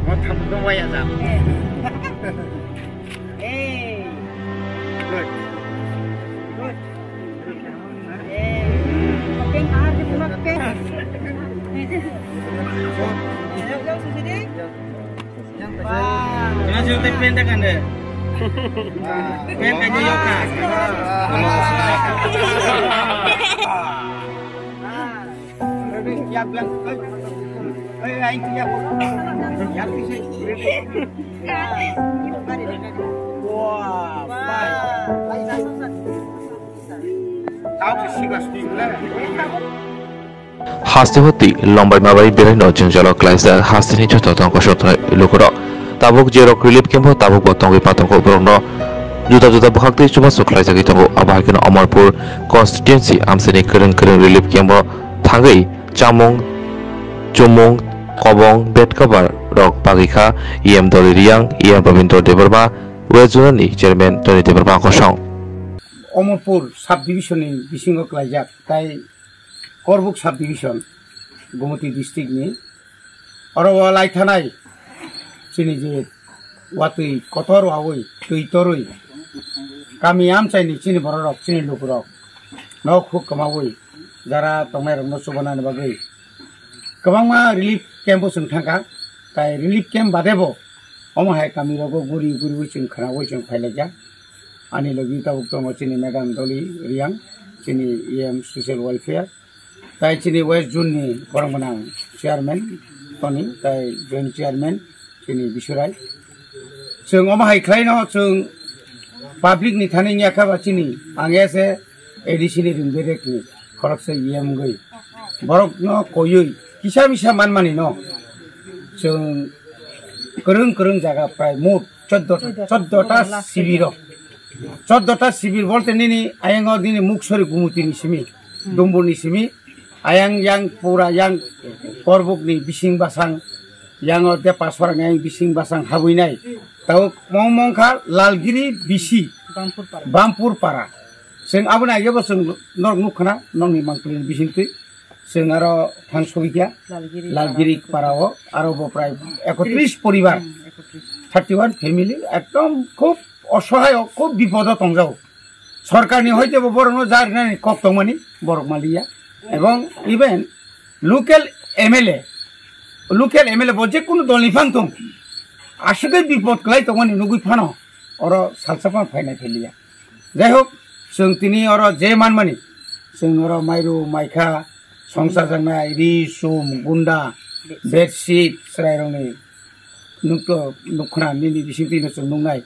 Mau thầm nó quay à sao? Ê. Good. Good. Ê. Makin hard itu makin. Jauh sini. Jangan jauh pendek kan deh. Pendek aja yoga. Siap bilang. Anh kia nhắc đi xe wow হাসতে হতি লম্বাই মাবাই বেড়াই নজন জল ক্লাইসা হাসতে নিজ ততঙ্ক সতনায় লুকুর তাবুক যে rock relief camp তাবুক বতঙ্গি পাতঙ্ক ব্রহ্ম जुदा जुदा बहागते चुमा सुखलाई जागी तंगो अबाहिकन अमरपुर कन्स्टिट्युएन्सी आमसेनि करं करं रिलिफ क्याम्प थांगै चामुं चुमुं कबं बेड कभार रक पागिखा इएम दलि रियां इएम रविन्द्र देबरमा वेस्ट जोननि चेयरमैन टनि देबरमा खसं अमरपुर साब डिविजननि बिसिङाव क्लाइजाक ताइ करबुक साब डिविजन गुमति डिस्ट्रिक्टनि अरवा लाइथानाय जोंनि जे वातै कथर आवै दैतरै गामि आमचाइनि चिनि बररक चिनि लुकुरक न खुब कमावै जारा तंनाय रंग सुबनानि बागै गोबांमा रिलिफ कैम्प जों थांगा ताइ रिलिफ कैम्प बादेबो अमहाय गामि रगो गुरि गुरि जों खानावै जों फायलायजा आनि लगी ताबुक दङ चिनि मैदाम दलि रियां चिनि इएम सोशल वेलफेयर ताइ चिनि वेस्ट जोननि बरंगनां चेयरमैन तनि ताइ जॉइंट चेयरमैन चिनि बिसुराय जों अमहाय ख्लायनो जों पब्लिक नि थानायनि आखाबा चिनि आंगेसे एडिसिनि रिंबेरेकनि खरकसे इएम गै बरकनो कोयै किसा मिसा मानमानि न जों करं करं जागा प्राय मोट 14टा शिबिर बोलते निनि आयंग दिनि मुक्सरि गुमुतिनि सिमि डम्बुरनि सिमि आयं yang पुरा yang करबुकनि बिसिं बासां yang देपा सरang yang बिसिं बासां हाबैनाय ताव ममंखा लालगिरि बिसि बामपुर पारा जों आबोना आगेबो जों नरक नुखना नंनि मांकलिनि बिसिंतै जों आरो थांसगैया लालगिरि पाराव आरो प्राय 31 परिवार 31 फैमिली एकदम खूब असहाय खूब विपद तंजाव सरकारनि हयतो बरनो जारनानि कक दंमानि बरक मालिया एवं इवेन लोकल एमएलए बजे कुनु दलनि फां दं आसुगै विपद क्लाय तंमानि नुगै फानो अर सालसाफा फायनाय फैलिया जाय होक जों तिनि अर जे मानमानि जों अर माइरु माइखा संसार जानाय रिसुम गुन्दा बेडशीट स्रायरंनि नुखना निनि बिसिंतिनो जों नुनाय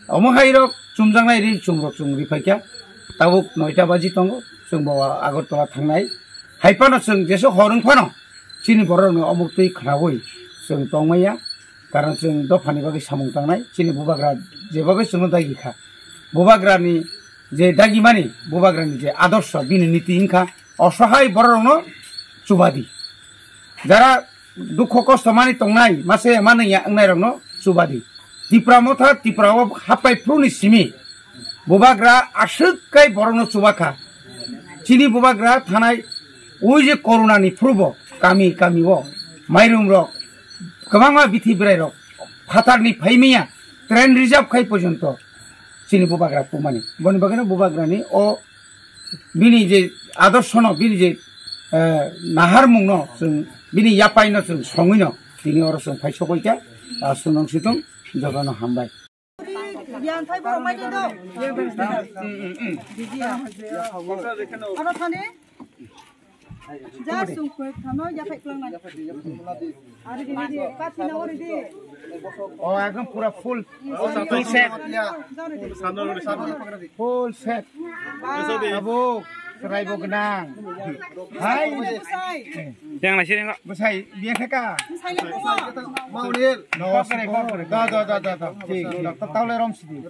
अमहायरक चुमजांनाय रि चुमरक जों रिफाइका ताबुक 9टा बाजि दङ जों बावा आगरतला थांनाय हाइफानो जों जेसो हरं फानो चिनि बरनो अमुक्तै खानावै जों दंमाया कारण जों दफानि बागै सामुं थांनाय चिनि बुबाग्रा जेबागै जों दागिखा बुबाग्रानि जे दागिमानि बुबाग्रानि जे आदर्श बिनि नीति इनखा असहाय बरनो चुबादि जारा दुख कष्ट मानि तंनाय मासे मानैया आंनायरनो चुबादि तिप्रामथा तिप्राव हापाय फ्रुनि सिमि बुबाग्रा आसुकै बरनो चुबाखा चिनि बुबाग्रा थानाय ओइ जे करोनानि फ्रुबो गामि गामिव माइरुम रक गोबांमा बिथि बिराय रक फातारनि फाइमिया ट्रेन रिजार्व खाय पर्यन्त चिनि बुबाग्रा पुमानि बनि बागैनो बुबाग्रानि अ बिनि जे आदर्शन बिनि जे नाहारमुंनो जों बिनि यापायनो जों सङैनो दिनै अर जों फायसगैया सुनंसिदों जगानो हामबाय एकदम पूरा फुल सेट अब रायबो गोनां हाय yang nasi ni enggak besai biar seka mau ni no da cik tahu le rom sidi